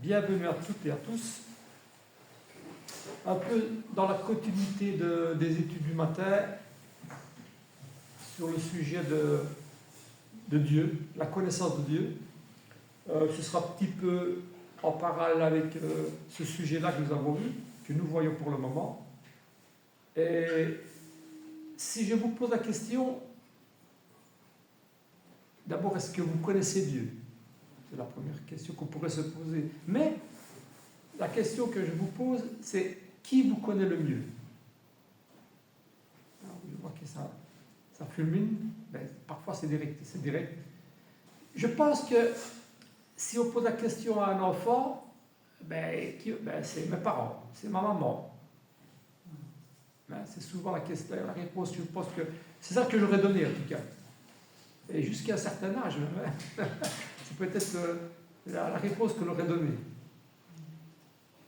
Bienvenue à toutes et à tous. Un peu dans la continuité des études du matin sur le sujet de Dieu, la connaissance de Dieu. Ce sera un petit peu en parallèle avec ce sujet-là que nous avons vu, que nous voyons pour le moment. Et si je vous pose la question, d'abord, est-ce que vous connaissez Dieu? C'est la première question qu'on pourrait se poser. Mais la question que je vous pose, c'est qui vous connaît le mieux? Alors, je vois que ça fulmine, mais parfois c'est direct. Je pense que si on pose la question à un enfant, c'est mes parents, c'est ma maman. C'est souvent la réponse, je pense que c'est ça que j'aurais donné en tout cas. Et jusqu'à un certain âge, c'est peut-être la réponse que l'aurait donnée.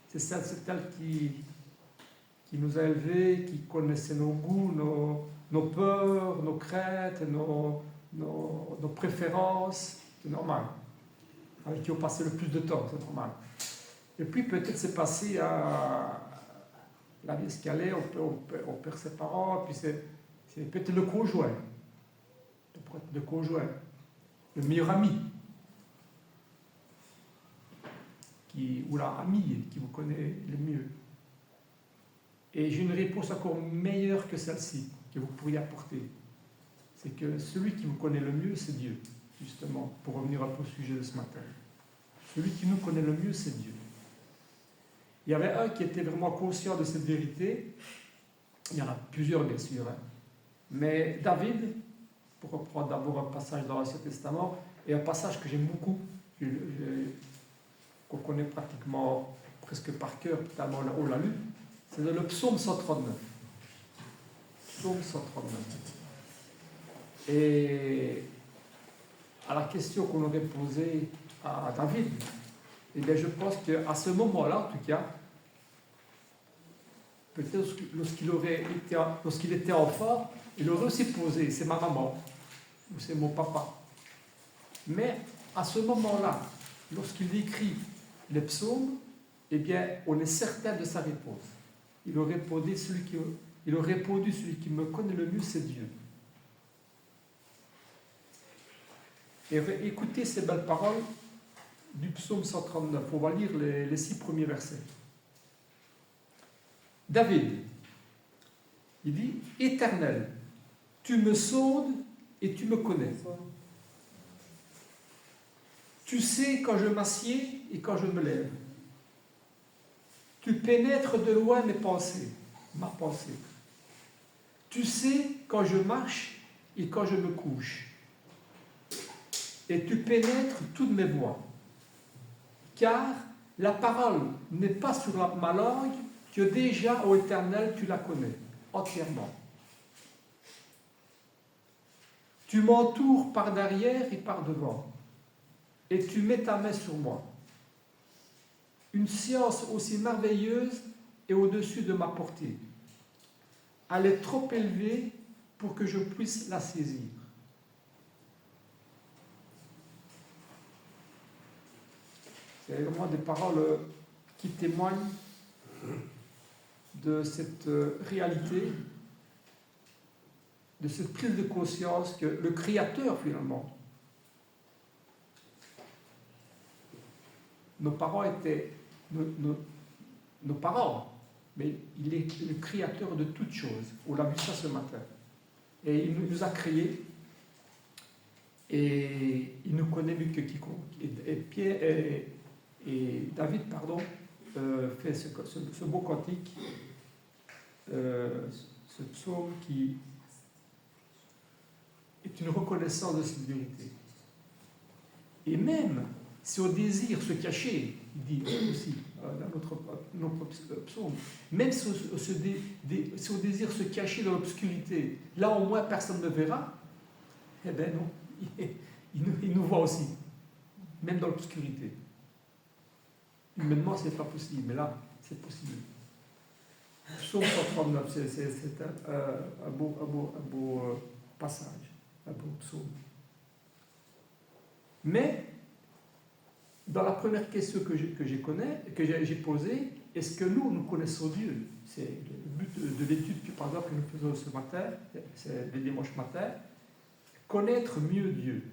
C'est celle qui nous a élevés, qui connaissait nos goûts, nos peurs, nos craintes, nos préférences. C'est normal. Avec qui on passait le plus de temps, c'est normal. Et puis peut-être c'est passé à la vie escalée, on perd ses parents, puis c'est peut-être le conjoint. Le conjoint, le meilleur ami, ou la amie qui vous connaît le mieux. Et j'ai une réponse encore meilleure que celle-ci, que vous pourriez apporter. C'est que celui qui vous connaît le mieux, c'est Dieu, justement, pour revenir un peu au sujet de ce matin. Celui qui nous connaît le mieux, c'est Dieu. Il y avait un qui était vraiment conscient de cette vérité. Il y en a plusieurs, bien sûr. Mais David, pour reprendre d'abord un passage dans l'Ancien Testament, et un passage que j'aime beaucoup, qu'on connaît pratiquement presque par cœur, tellement on l'a lu, c'est le psaume 139. Psaume 139. Et à la question qu'on aurait posée à David, eh bien je pense qu'à ce moment-là, en tout cas, peut-être lorsqu'il était enfant, il aurait aussi posé, c'est ma maman, ou c'est mon papa. Mais à ce moment-là, lorsqu'il écrit les psaumes, eh bien, on est certain de sa réponse. Il aurait répondu, celui qui me connaît le mieux, c'est Dieu. Et écoutez ces belles paroles du psaume 139. On va lire les 6 premiers versets. David, il dit, « Éternel, tu me sondes et tu me connais. Tu sais quand je m'assieds et quand je me lève. Tu pénètres de loin mes pensées, ma pensée. Tu sais quand je marche et quand je me couche. Et tu pénètres toutes mes voies. Car la parole n'est pas sur ma langue, que déjà, ô Éternel, tu la connais entièrement. Tu m'entoures par derrière et par devant, et tu mets ta main sur moi. Une science aussi merveilleuse et au-dessus de ma portée. Elle est trop élevée pour que je puisse la saisir. » C'est vraiment des paroles qui témoignent de cette réalité, de cette prise de conscience que le Créateur, finalement, nos parents étaient nos parents, mais il est le Créateur de toutes choses. On l'a vu ça ce matin. Et il nous a créés, et il nous connaît mieux que quiconque. Et David, fait ce beau cantique, ce psaume qui est une reconnaissance de cette vérité. Et même si on désire se cacher, il dit aussi dans notre psaume, même si on désire se cacher dans l'obscurité, là au moins personne ne verra, eh bien non, il nous voit aussi, même dans l'obscurité. Humainement, ce n'est pas possible, mais là, c'est possible. Psaume 139, c'est un beau passage, un beau psaume. Mais dans la première question que j'ai posée, est-ce que nous connaissons Dieu? C'est le but de l'étude que, par exemple, que nous faisons ce matin, c'est le dimanche matin. Connaître mieux Dieu.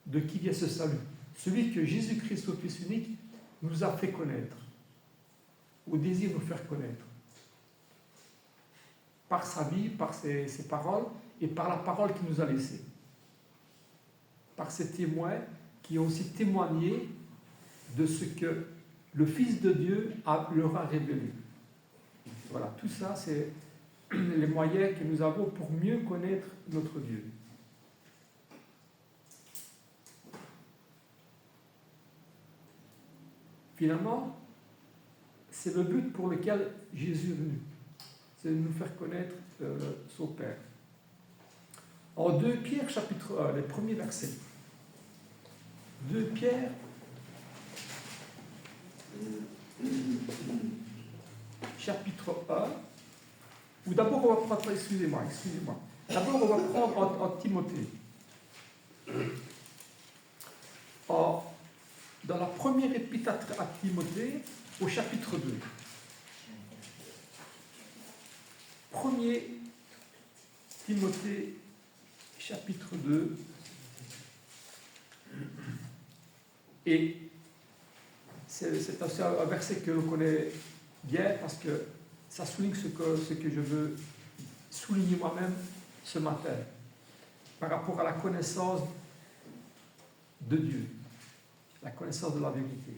De qui vient ce salut? Celui que Jésus-Christ, au Fils unique, nous a fait connaître, ou désire nous faire connaître. Par sa vie, par ses paroles, et par la parole qu'il nous a laissée. Par ces témoins qui ont aussi témoigné de ce que le Fils de Dieu leur a révélé. Voilà, tout ça, c'est les moyens que nous avons pour mieux connaître notre Dieu. Finalement, c'est le but pour lequel Jésus est venu. C'est de nous faire connaître son Père. En 2 Pierre, chapitre 1, les premiers versets. 2 Pierre, chapitre 1, ou d'abord on va prendre, excusez-moi. D'abord on va prendre en Timothée. Dans la première épître à Timothée, au chapitre 2. Premier Timothée, chapitre 2. Et c'est aussi un verset que l'on connaît bien parce que ça souligne ce que je veux souligner moi-même ce matin par rapport à la connaissance de Dieu, la connaissance de la vérité.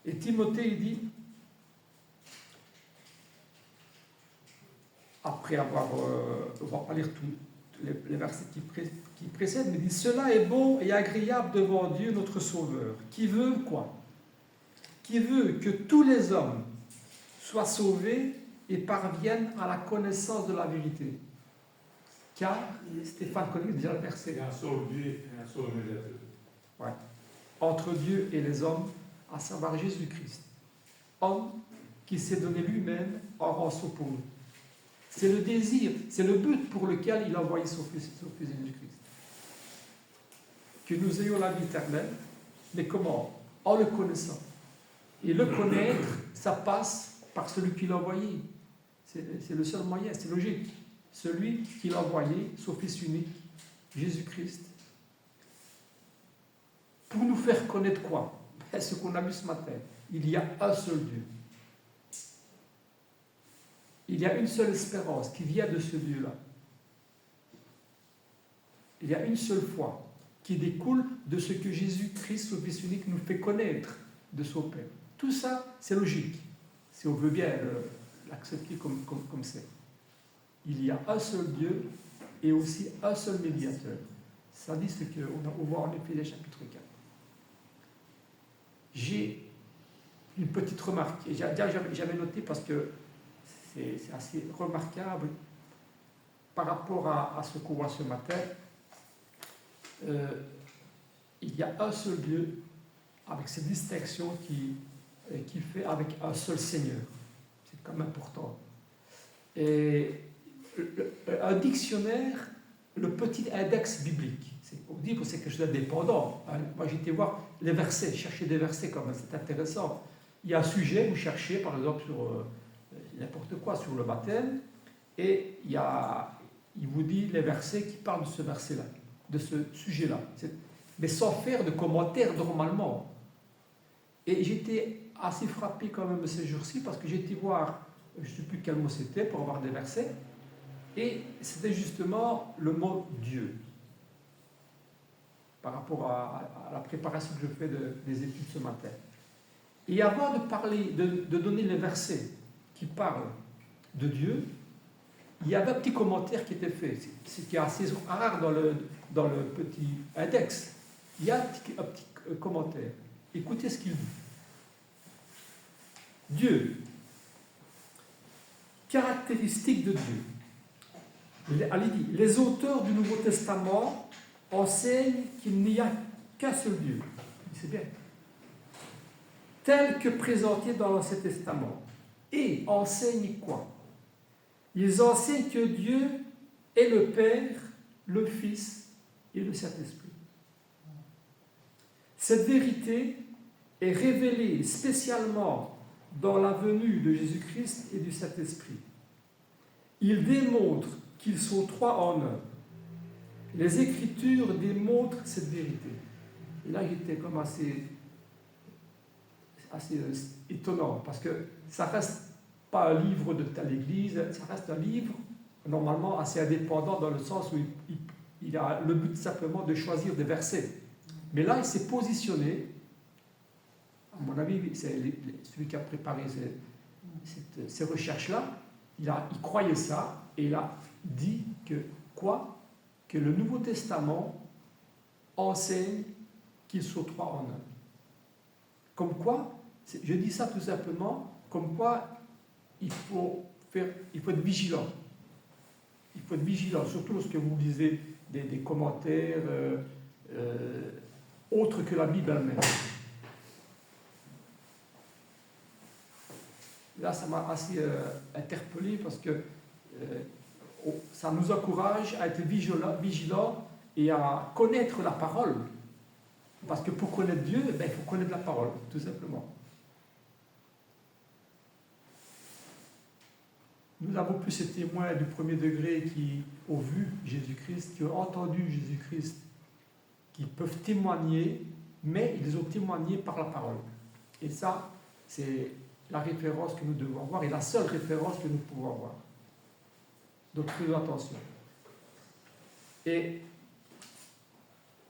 Et Timothée, il dit, après avoir, on ne va pas lire tous les versets qui précèdent, mais il dit, cela est bon et agréable devant Dieu notre Sauveur, qui veut quoi? Qui veut que tous les hommes soient sauvés et parviennent à la connaissance de la vérité. Car, Stéphane connaît déjà le verset. Et un seul Dieu et un seul médiateur. Ouais. Entre Dieu et les hommes, à savoir Jésus-Christ, homme qui s'est donné lui-même en rançon pour nous. C'est le désir, c'est le but pour lequel il a envoyé son Fils Jésus-Christ. Que nous ayons la vie éternelle, mais comment? En le connaissant. Et le connaître, ça passe par celui qui l'a envoyé. C'est le seul moyen, c'est logique. Celui qui l'a envoyé, son Fils unique, Jésus-Christ. Pour nous faire connaître quoi? Ce qu'on a vu ce matin. Il y a un seul Dieu. Il y a une seule espérance qui vient de ce Dieu-là. Il y a une seule foi qui découle de ce que Jésus-Christ, son Fils unique, nous fait connaître de son Père. Tout ça, c'est logique, si on veut bien l'accepter comme c'est. Il y a un seul Dieu et aussi un seul médiateur. Ça dit ce qu'on voit en Éphésiens chapitre 4. J'ai une petite remarque, et j'avais noté parce que c'est assez remarquable par rapport à ce qu'on voit ce matin. Il y a un seul Dieu avec cette distinction qu'il fait avec un seul Seigneur. C'est quand même important. Et un dictionnaire, le petit index biblique, on dit que c'est quelque chose d'indépendant. Moi j'ai été voir les versets, chercher des versets quand même, c'est intéressant. Il y a un sujet, vous cherchez par exemple sur n'importe quoi, sur le baptême, et il vous dit les versets qui parlent de ce verset-là, de ce sujet-là, mais sans faire de commentaires normalement. Et j'étais assez frappé quand même ces jours-ci parce que j'ai été voir, je ne sais plus quel mot c'était pour avoir des versets, et c'était justement le mot Dieu par rapport à la préparation que je fais des études ce matin. Et avant de parler, de donner les versets qui parlent de Dieu, il y avait un petit commentaire qui était fait, ce qui est assez rare dans le petit index. Il y a un petit commentaire. Écoutez ce qu'il dit. Dieu. Caractéristiques de Dieu. Elle dit, les auteurs du Nouveau Testament enseignent qu'il n'y a qu'un seul Dieu. C'est bien. Tel que présenté dans l'Ancien Testament. Et enseignent quoi? Ils enseignent que Dieu est le Père, le Fils et le Saint-Esprit. Cette vérité est révélé spécialement dans la venue de Jésus-Christ et du Saint-Esprit. Il démontre qu'ils sont trois en un. Les Écritures démontrent cette vérité. Et là, j'étais comme assez étonnant, parce que ça reste pas un livre de telle église, ça reste un livre normalement assez indépendant dans le sens où il a le but simplement de choisir des versets. Mais là, il s'est positionné, à mon avis, c'est celui qui a préparé ces recherches-là, il croyait ça, et il a dit que quoi? Que le Nouveau Testament enseigne qu'ils sont trois en un. Comme quoi, je dis ça tout simplement, comme quoi il faut être vigilant. Il faut être vigilant, surtout lorsque vous lisez des commentaires autres que la Bible elle-même. Là, ça m'a assez interpellé parce que ça nous encourage à être vigilants et à connaître la parole. Parce que pour connaître Dieu, il faut connaître la parole, tout simplement. Nous n'avons plus ces témoins du premier degré qui ont vu Jésus-Christ, qui ont entendu Jésus-Christ, qui peuvent témoigner, mais ils ont témoigné par la parole. Et ça, c'est la référence que nous devons avoir, et la seule référence que nous pouvons avoir. Donc, faisons attention. Et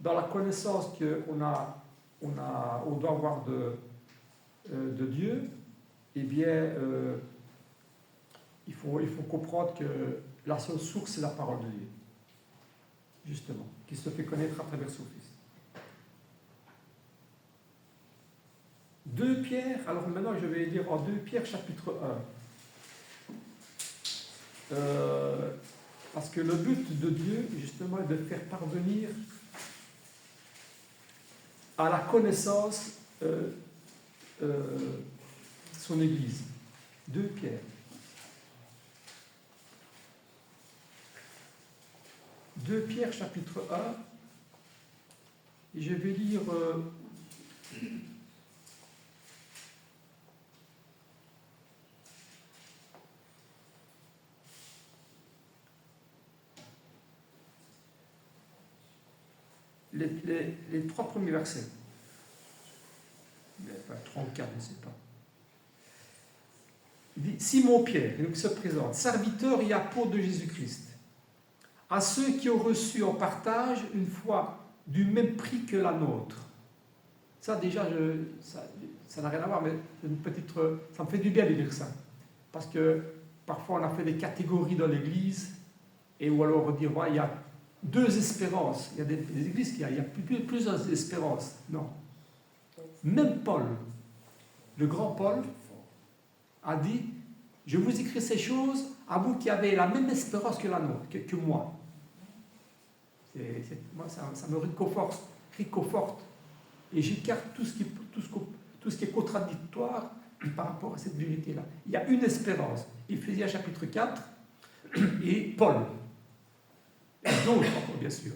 dans la connaissance qu'on doit avoir de Dieu, eh bien, il faut comprendre que la seule source, c'est la parole de Dieu, justement, qui se fait connaître à travers son Fils. 2 Pierre, alors maintenant je vais lire en 2 Pierre chapitre 1. Parce que le but de Dieu, justement, est de faire parvenir à la connaissance son Église. 2 Pierre. 2 Pierre chapitre 1, et je vais lire les 3 premiers versets. 3 ou 4, je ne sais pas. Il dit, Simon Pierre, il se présente, serviteur et apôtre de Jésus-Christ, à ceux qui ont reçu en partage une foi du même prix que la nôtre. Ça déjà, ça n'a rien à voir, mais ça me fait du bien de dire ça. Parce que parfois on a fait des catégories dans l'Église, et ou alors on dit, il y a 2 espérances. Il y a des églises il y a plusieurs espérances. Non. Même Paul, le grand Paul, a dit, je vous écris ces choses à vous qui avez la même espérance que la nôtre, que moi. Moi, ça me réconforte. Et j'écarte tout ce qui est contradictoire par rapport à cette vérité-là. Il y a une espérance. Éphésiens chapitre 4 et Paul. Et d'autres encore, bien sûr.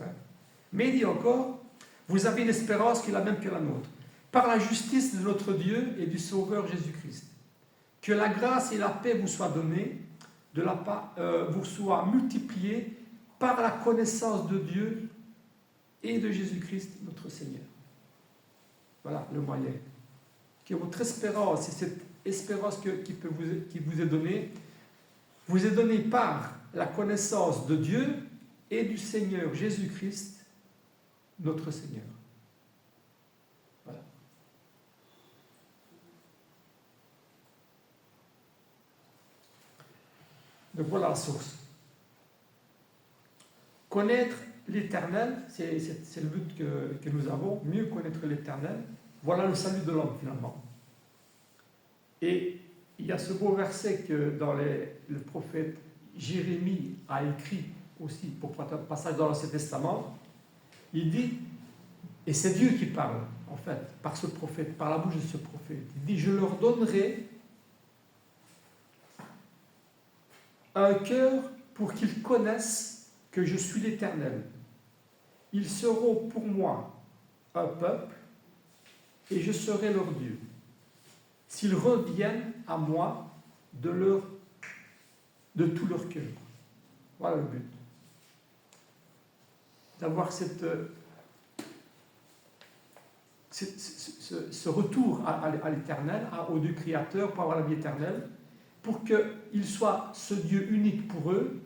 Mais il dit encore, vous avez une espérance qui est la même que la nôtre. Par la justice de notre Dieu et du Sauveur Jésus-Christ. Que la grâce et la paix vous soient données, vous soient multipliées par la connaissance de Dieu et de Jésus-Christ, notre Seigneur. Voilà le moyen. Que votre espérance, et cette espérance qui vous est donnée par la connaissance de Dieu et du Seigneur Jésus-Christ, notre Seigneur. Voilà. Donc voilà la source. Connaître l'Éternel, c'est le but que nous avons, mieux connaître l'Éternel. Voilà le salut de l'homme finalement. Et il y a ce beau verset que le prophète Jérémie a écrit aussi pour un passage dans l'Ancien Testament. Il dit, et c'est Dieu qui parle en fait, par ce prophète, par la bouche de ce prophète. Il dit, je leur donnerai un cœur pour qu'ils connaissent que je suis l'Éternel. Ils seront pour moi un peuple, et je serai leur Dieu. S'ils reviennent à moi de tout leur cœur. Voilà le but. D'avoir ce retour à l'éternel, au Dieu créateur, pour avoir la vie éternelle, pour qu'il soit ce Dieu unique pour eux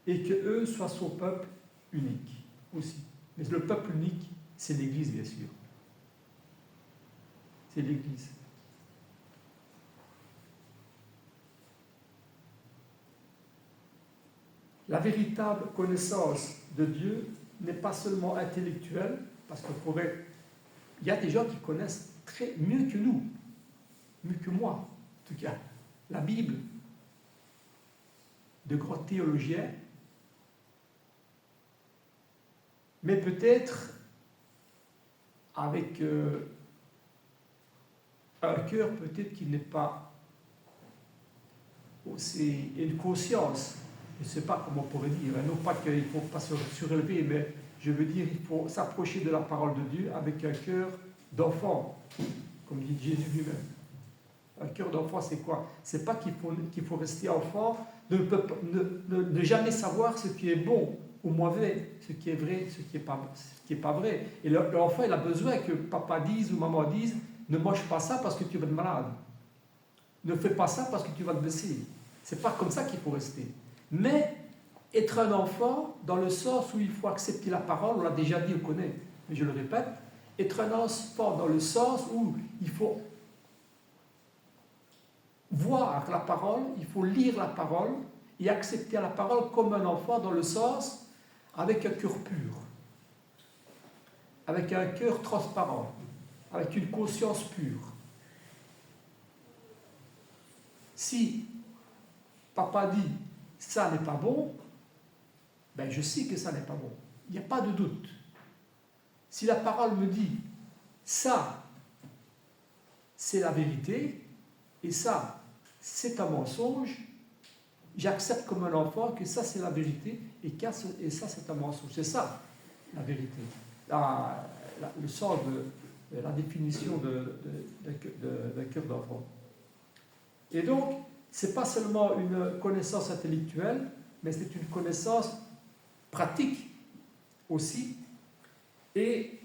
et qu'eux soient son peuple unique aussi. Mais le peuple unique, c'est l'Église, bien sûr. C'est l'Église. La véritable connaissance de Dieu n'est pas seulement intellectuelle, parce il y a des gens qui connaissent mieux que nous, mieux que moi, en tout cas, la Bible, de grands théologiens, mais peut-être avec un cœur peut-être qui n'est pas aussi, une conscience, je ne sais pas comment on pourrait dire, non pas qu'il ne faut pas se surélever, mais je veux dire il faut s'approcher de la parole de Dieu avec un cœur d'enfant, comme dit Jésus lui-même. Un cœur d'enfant, c'est quoi? C'est pas qu'il faut rester enfant, ne jamais savoir ce qui est bon ou mauvais, ce qui est vrai, ce qui est pas vrai. Et l'enfant, il a besoin que papa dise ou maman dise, ne mange pas ça parce que tu vas être malade. Ne fais pas ça parce que tu vas te blesser. C'est pas comme ça qu'il faut rester. Mais être un enfant, dans le sens où il faut accepter la parole, on l'a déjà dit, on connaît, mais je le répète, être un enfant dans le sens où il faut voir la parole, il faut lire la parole et accepter la parole comme un enfant dans le sens avec un cœur pur, avec un cœur transparent, avec une conscience pure. Si papa dit ça n'est pas bon, ben je sais que ça n'est pas bon. Il n'y a pas de doute. Si la parole me dit ça, c'est la vérité, et ça, c'est un mensonge, j'accepte comme un enfant que ça, c'est la vérité, et ça, c'est un mensonge. C'est ça, la vérité. Le sens de la définition d'un cœur d'enfant. Et donc, ce n'est pas seulement une connaissance intellectuelle, mais c'est une connaissance pratique aussi, et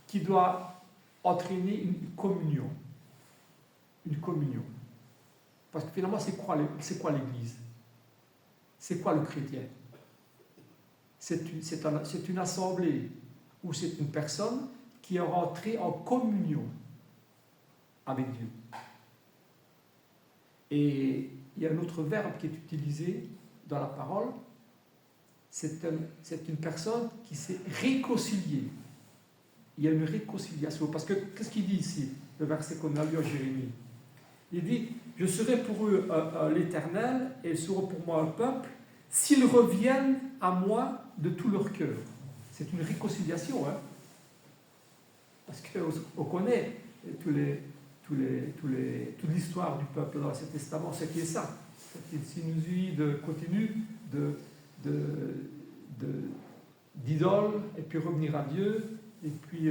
qui doit entraîner une communion. Une communion. Parce que finalement, c'est quoi l'Église? C'est quoi le chrétien? C'est une assemblée où c'est une personne qui est rentrée en communion avec Dieu. Et il y a un autre verbe qui est utilisé dans la parole, c'est une personne qui s'est réconciliée. Il y a une réconciliation. Parce que, qu'est-ce qu'il dit ici, le verset qu'on a lu en Jérémie? Il dit, je serai pour eux l'Éternel, et ils seront pour moi un peuple, s'ils reviennent à moi de tout leur cœur. C'est une réconciliation, hein? Parce qu'on connaît toute l'histoire du peuple dans l'Ancien Testament, ce qui est ça. C'est une sinusoïde continue d'idoles, et puis revenir à Dieu, et puis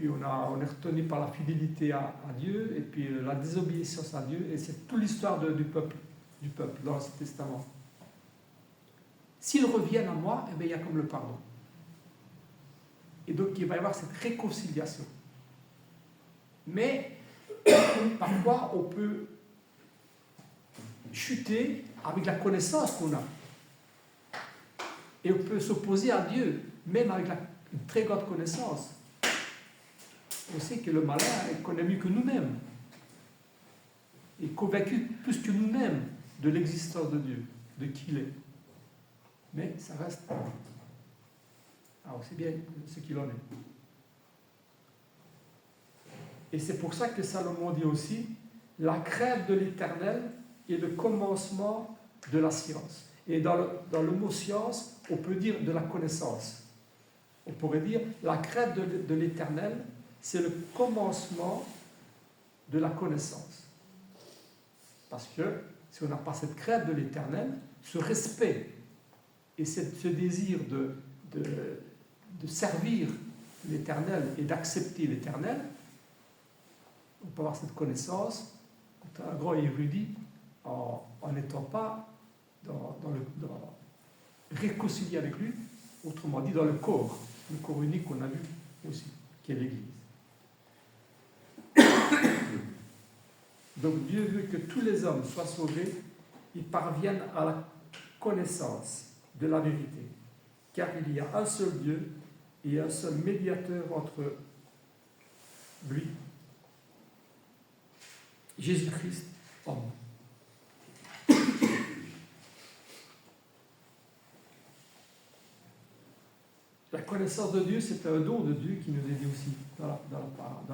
on est retenu par la fidélité à Dieu, et puis la désobéissance à Dieu, et c'est toute l'histoire du peuple dans l'Ancien Testament. S'ils reviennent à moi, eh bien, il y a comme le pardon. Et donc il va y avoir cette réconciliation. Mais parfois on peut chuter avec la connaissance qu'on a. Et on peut s'opposer à Dieu, même avec une très grande connaissance. On sait que le malin connaît mieux que nous-mêmes. Il est convaincu plus que nous-mêmes de l'existence de Dieu, de qui il est. Mais ça reste... Alors c'est bien ce qu'il en est. Et c'est pour ça que Salomon dit aussi, la crainte de l'Éternel est le commencement de la science. Et dans le mot science, on peut dire de la connaissance. On pourrait dire, la crainte de l'Éternel, c'est le commencement de la connaissance. Parce que si on n'a pas cette crainte de l'Éternel, ce respect et ce désir de servir l'éternel et d'accepter l'éternel, on peut avoir cette connaissance, un grand érudit, en n'étant pas réconcilié avec lui, autrement dit dans le corps unique qu'on a vu aussi, qui est l'Église. Donc Dieu veut que tous les hommes soient sauvés, ils parviennent à la connaissance de la vérité, car il y a un seul Dieu et un seul médiateur entre lui, Jésus-Christ, homme. La connaissance de Dieu, c'est un don de Dieu qui nous est dit aussi dans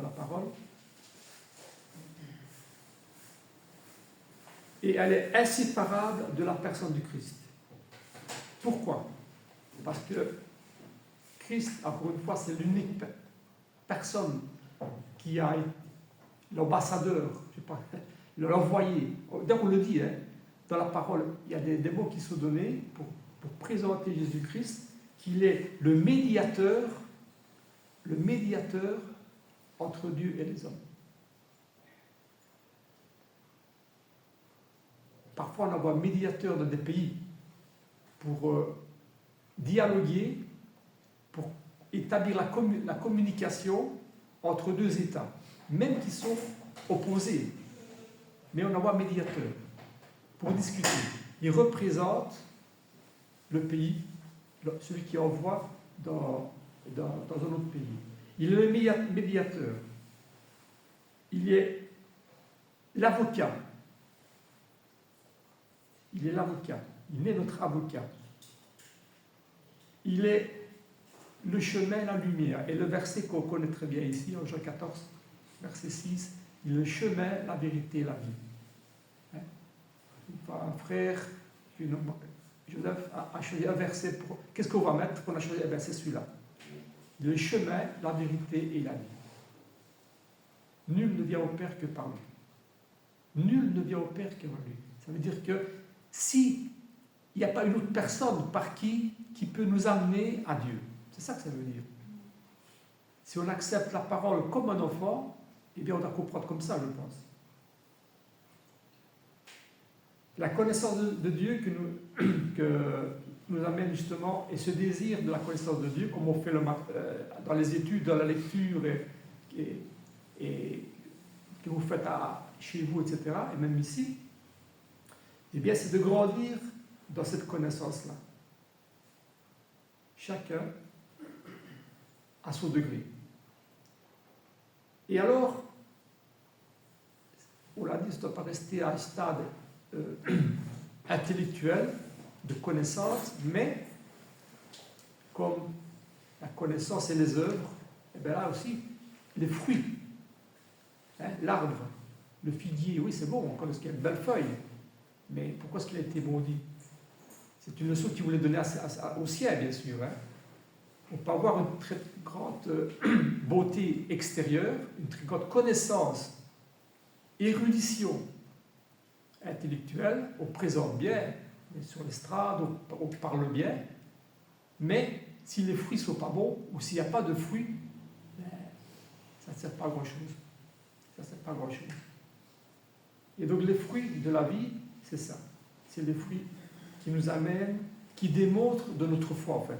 la parole. Et elle est inséparable de la personne du Christ. Pourquoi? Parce que Christ, encore une fois, c'est l'unique personne qui a été l'ambassadeur, je sais pas, l'envoyé. D'ailleurs, on le dit, hein, dans la parole, il y a des mots qui sont donnés pour présenter Jésus-Christ, qu'il est le médiateur entre Dieu et les hommes. Parfois, on envoie médiateur dans des pays pour dialoguer, pour établir la communication entre deux États, même qui sont opposés. Mais on envoie médiateur pour discuter. Il représente le pays, celui qui envoie dans un autre pays. Il est le médiateur. Il est l'avocat. Il est l'avocat. Il est notre avocat. Il est le chemin, la lumière. Et le verset qu'on connaît très bien ici, en Jean 14, verset 6, il est le chemin, la vérité et la vie. Hein? Un frère, Joseph a choisi un verset pour... Qu'est-ce qu'on va mettre? On a choisi un verset, celui-là. Le chemin, la vérité et la vie. Nul ne vient au Père que par lui. Nul ne vient au Père que par lui. Ça veut dire que si il n'y a pas une autre personne par qui peut nous amener à Dieu. C'est ça que ça veut dire. Si on accepte la parole comme un enfant, eh bien on doit comprendre comme ça, je pense. La connaissance de Dieu que nous amène justement, et ce désir de la connaissance de Dieu, comme on fait dans les études, dans la lecture, et que vous faites chez vous, etc., et même ici, eh bien c'est de grandir dans cette connaissance-là. Chacun à son degré. Et alors, on l'a dit, ça ne doit pas rester à un stade intellectuel de connaissance, mais comme la connaissance et les œuvres, et bien là aussi, les fruits, hein, l'arbre, le figuier, oui c'est bon, on connaît ce qu'il y a une belle feuille, mais pourquoi est-ce qu'il a été maudit? C'est une leçon qu'il voulait donner au ciel, bien sûr. Hein. On peut avoir une très grande beauté extérieure, une très grande connaissance, érudition intellectuelle, on présente bien, sur l'estrade, on parle bien, mais si les fruits ne sont pas bons, ou s'il n'y a pas de fruits, ça ne sert pas à grand-chose. Ça ne sert pas à grand-chose. Et donc les fruits de la vie, c'est ça. C'est les fruits qui nous amènent, qui démontrent de notre foi, en fait.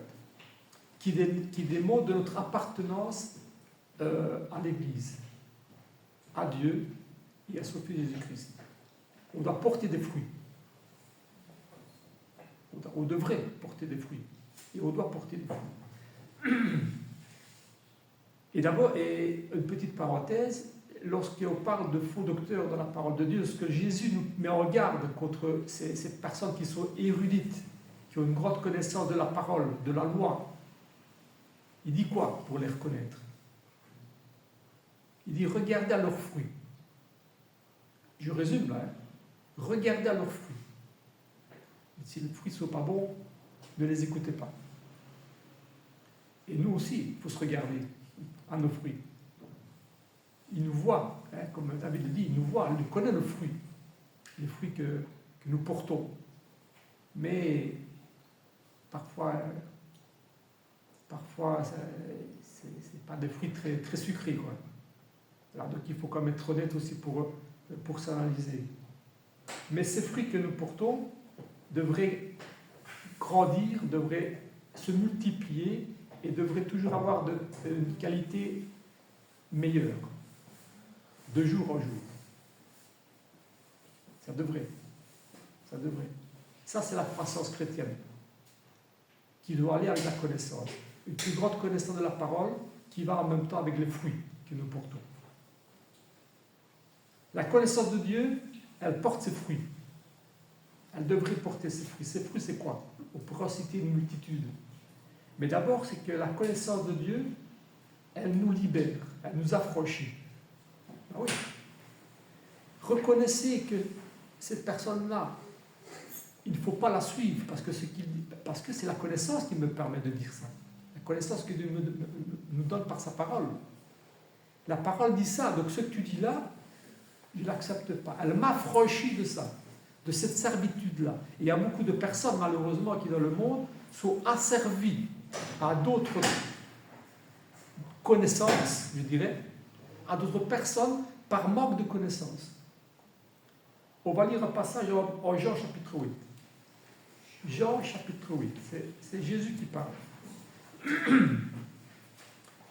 Qui démontrent de notre appartenance à l'Église, à Dieu et à son Fils Jésus-Christ. On doit porter des fruits. On devrait porter des fruits. Et on doit porter des fruits. Et d'abord, et une petite parenthèse, lorsqu'on parle de faux docteurs dans la parole de Dieu, lorsque Jésus nous met en garde contre ces personnes qui sont érudites, qui ont une grande connaissance de la parole, de la loi, il dit quoi pour les reconnaître? Il dit, regardez à leurs fruits. Je résume là. Hein. Regardez à leurs fruits. Et si les fruits ne sont pas bons, ne les écoutez pas. Et nous aussi, il faut se regarder à nos fruits. Il nous voit, hein, comme David le dit, il nous voit, il nous connaît nos fruits, les fruits que nous portons. Mais parfois pas des fruits très, très sucrés, quoi. Alors, donc il faut quand même être honnête aussi pour s'analyser. Mais ces fruits que nous portons devraient grandir, devraient se multiplier et devraient toujours avoir une qualité meilleure, de jour en jour. Ça devrait. Ça devrait. Ça, c'est la croissance chrétienne qui doit aller avec la connaissance. Une plus grande connaissance de la parole qui va en même temps avec les fruits que nous portons. La connaissance de Dieu, elle porte ses fruits. Elle devrait porter ses fruits. Ses fruits, c'est quoi? On pourrait en citer une multitude. Mais d'abord, c'est que la connaissance de Dieu, elle nous libère, elle nous affranchit. Ah oui. Reconnaissez que cette personne-là, il ne faut pas la suivre parce que c'est la connaissance qui me permet de dire ça. La connaissance que Dieu nous donne par sa parole. La parole dit ça, donc ce que tu dis là, je ne l'accepte pas. Elle m'affranchit de ça, de cette servitude-là. Et il y a beaucoup de personnes, malheureusement, qui dans le monde sont asservies à d'autres connaissances, je dirais, à d'autres personnes par manque de connaissances. On va lire un passage en Jean chapitre 8. Jean chapitre 8, c'est Jésus qui parle.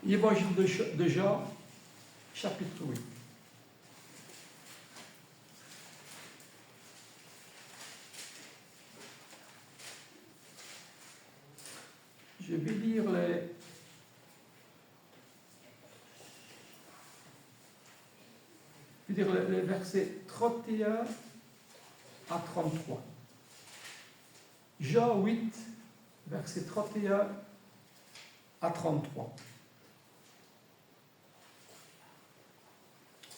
L'évangile de Jean chapitre 8. Je vais lire les versets 31 à 33. Jean 8, versets 31 à 33.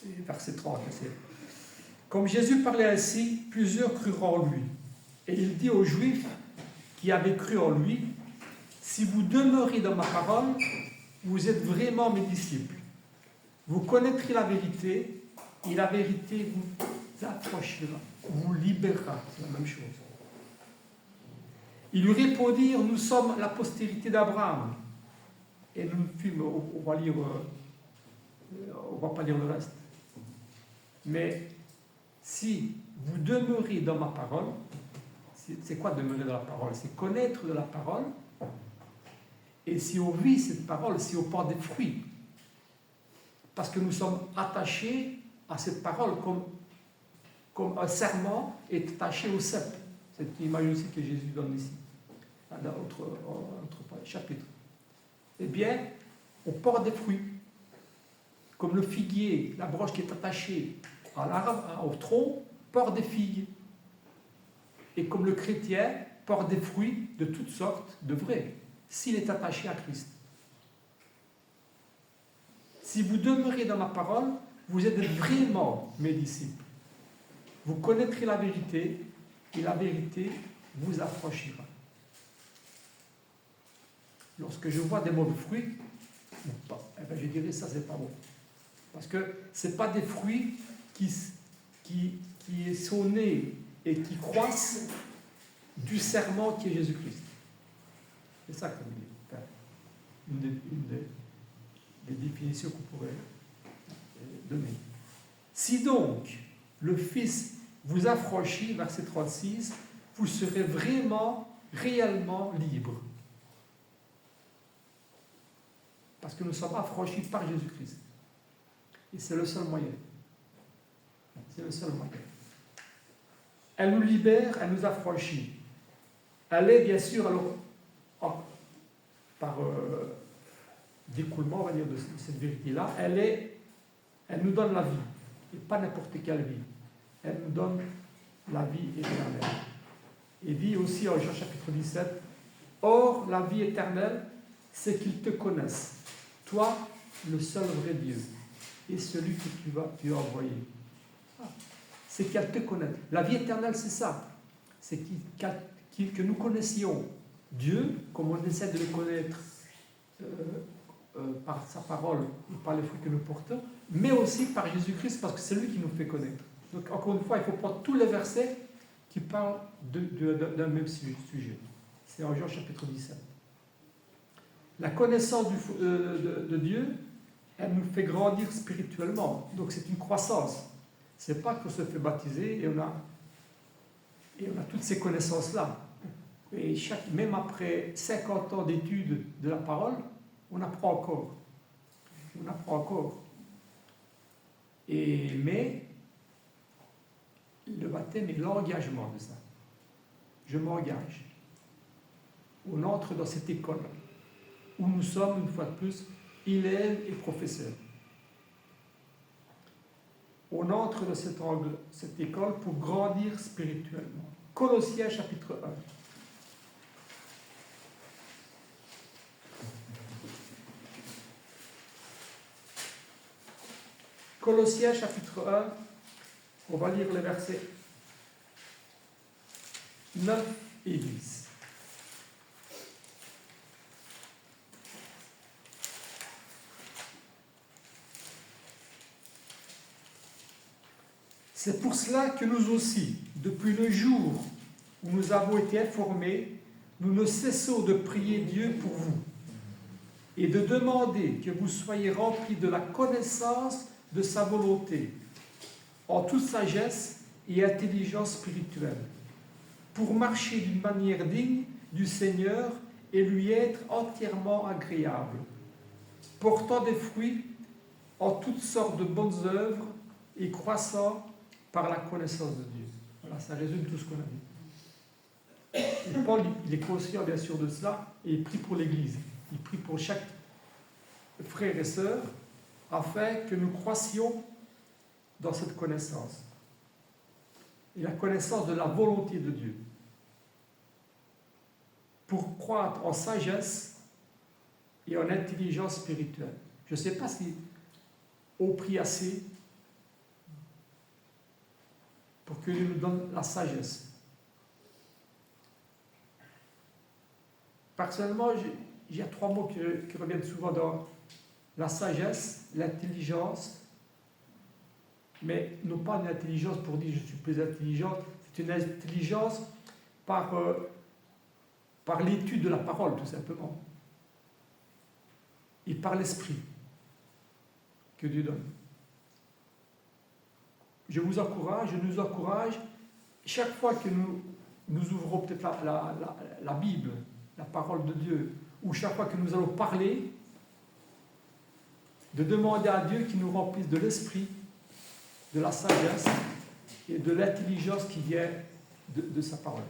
Et verset 30, c'est. Comme Jésus parlait ainsi, plusieurs crurent en lui. Et il dit aux Juifs qui avaient cru en lui, si vous demeurez dans ma parole, vous êtes vraiment mes disciples. Vous connaîtrez la vérité, et la vérité vous affranchira, vous libérera. C'est la même chose. Ils lui répondirent, nous sommes la postérité d'Abraham. Et on va lire, on ne va pas lire le reste. Mais si vous demeurez dans ma parole, c'est quoi demeurer dans la parole? C'est connaître de la parole. Et si on vit cette parole, si on porte des fruits, parce que nous sommes attachés à cette parole comme un serment est attaché au cep. C'est une image aussi que Jésus donne ici, dans notre chapitre. Eh bien, on porte des fruits, comme le figuier, la branche qui est attachée à l'arbre, au tronc, porte des figues. Et comme le chrétien porte des fruits de toutes sortes, de vrais, s'il est attaché à Christ. Si vous demeurez dans ma parole, vous êtes vraiment mes disciples. Vous connaîtrez la vérité, et la vérité vous affranchira. Lorsque je vois des mauvais fruits, eh bien je dirais ça c'est pas bon. Parce que ce n'est pas des fruits qui sont nés et qui croissent du serment qui est Jésus-Christ. C'est ça que ça veut dire. Enfin, une des définitions qu'on pourrait donner. Si donc le Fils vous affranchit, verset 36, vous serez vraiment, réellement libre. Parce que nous sommes affranchis par Jésus-Christ. Et c'est le seul moyen. C'est le seul moyen. Elle nous libère, elle nous affranchit. Elle est bien sûr, alors, par d'écoulement, on va dire, de cette vérité-là, elle nous donne la vie, et pas n'importe quelle vie. Elle nous donne la vie éternelle. Et dit aussi en Jean chapitre 17, « Or, la vie éternelle, c'est qu'ils te connaissent, toi, le seul vrai Dieu, et celui que tu as envoyé. » C'est qu'elle te connaisse. La vie éternelle, c'est ça. C'est que nous connaissions Dieu, comme on essaie de le connaître par sa parole et par les fruits que nous portons, mais aussi par Jésus-Christ, parce que c'est lui qui nous fait connaître. Donc, encore une fois, il faut prendre tous les versets qui parlent d'un même sujet. C'est en Jean chapitre 17. La connaissance de Dieu, elle nous fait grandir spirituellement. Donc c'est une croissance. C'est pas qu'on se fait baptiser et on a toutes ces connaissances-là. Et même après 50 ans d'études de la parole, on apprend encore. On apprend encore. Mais le baptême est l'engagement de ça. Je m'engage. On entre dans cette école où nous sommes, une fois de plus, élèves et professeurs. On entre dans cette école pour grandir spirituellement. Colossiens chapitre 1. Colossiens chapitre 1, on va lire les versets 9 et 10. C'est pour cela que nous aussi, depuis le jour où nous avons été informés, nous ne cessons de prier Dieu pour vous et de demander que vous soyez remplis de la connaissance de sa volonté, en toute sagesse et intelligence spirituelle, pour marcher d'une manière digne du Seigneur et lui être entièrement agréable, portant des fruits en toutes sortes de bonnes œuvres et croissant par la connaissance de Dieu. Voilà, ça résume tout ce qu'on a dit. Et Paul, il est conscient bien sûr de cela, et il prie pour l'Église. Il prie pour chaque frère et sœur, afin que nous croissions dans cette connaissance. Et la connaissance de la volonté de Dieu. Pour croître en sagesse et en intelligence spirituelle. Je ne sais pas si on prie assez pour que Dieu nous donne la sagesse. Personnellement, il y a 3 mots qui reviennent souvent dans la sagesse, l'intelligence, mais non pas une intelligence pour dire je suis plus intelligent, c'est une intelligence par l'étude de la parole, tout simplement, et par l'esprit que Dieu donne. Je vous encourage, je nous encourage, chaque fois que nous ouvrons peut-être la Bible, la parole de Dieu, ou chaque fois que nous allons parler, de demander à Dieu qu'il nous remplisse de l'esprit, de la sagesse et de l'intelligence qui vient de sa parole.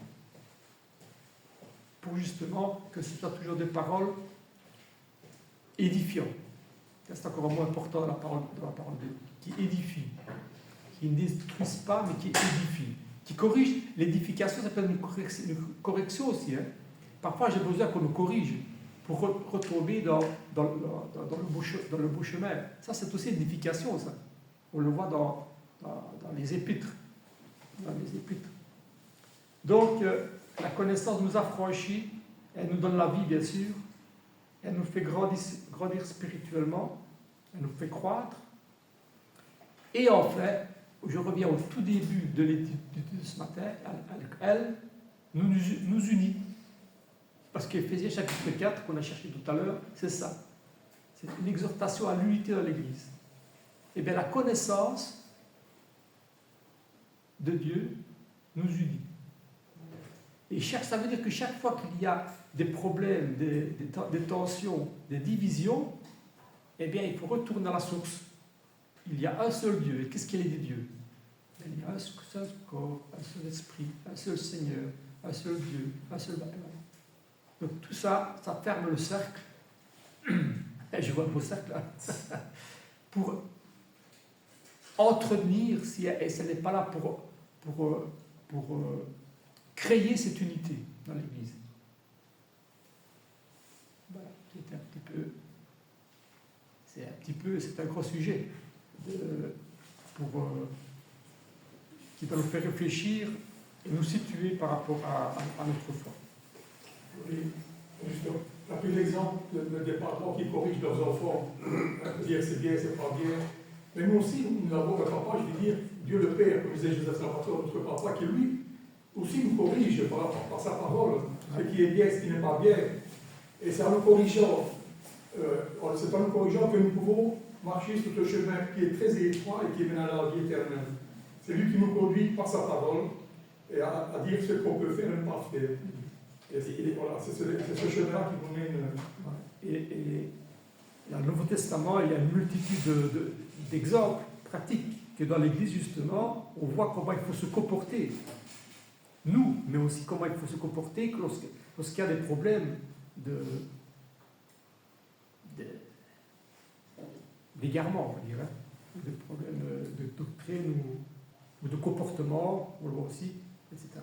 Pour justement que ce soit toujours des paroles édifiantes. C'est encore un mot important dans la parole de Dieu, qui édifie, qui ne détruisent pas, mais qui édifie, qui corrige. L'édification, ça peut être une correction aussi. Hein. Parfois, j'ai besoin qu'on nous corrige pour retomber dans le beau chemin. Ça, c'est aussi une édification, ça. On le voit dans les épîtres. Dans les épîtres. Donc, la connaissance nous affranchit, elle nous donne la vie, bien sûr, elle nous fait grandir spirituellement, elle nous fait croître. Et enfin, je reviens au tout début de l'étude de ce matin, elle nous unit. Parce qu'Éphésiens chapitre 4, qu'on a cherché tout à l'heure, c'est ça. C'est une exhortation à l'unité dans l'Église. Et bien la connaissance de Dieu nous unit. Et ça veut dire que chaque fois qu'il y a des problèmes, des tensions, des divisions, eh bien il faut retourner à la source. Il y a un seul Dieu. Et qu'est-ce qu'il est des dieux? Il y a un seul corps, un seul esprit, un seul Seigneur, un seul Dieu, un seul baptême. Donc tout ça, ça ferme le cercle. Et je vois le mot cercle là. Pour entretenir, et ce n'est pas là pour créer cette unité dans l'Église. Voilà, c'est un gros sujet qui va nous faire réfléchir et nous situer par rapport à notre foi. Oui, justement. Tu as pris l'exemple des parents qui corrigent leurs enfants, dire c'est bien, c'est pas bien. Mais nous aussi, nous avons un papa, je veux dire, Dieu le Père, comme disait Joseph Salvatore, notre papa, qui lui aussi nous corrige par sa parole, ce qui est bien, ce qui n'est pas bien. Et c'est en nous corrigeant c'est en nous corrigeant que nous pouvons marcher sur ce chemin qui est très étroit et qui mène à la vie éternelle. C'est lui qui nous conduit par sa parole et à dire ce qu'on peut faire et ne pas faire. Et voilà, c'est ce chemin qui nous mène. Et dans le Nouveau Testament, il y a une multitude d'exemples pratiques que dans l'Église, justement, on voit comment il faut se comporter. Nous, mais aussi comment il faut se comporter lorsqu'il y a des problèmes d'égarement, on va dire, hein, des problèmes de doctrine ou de comportement, on le voit aussi, etc.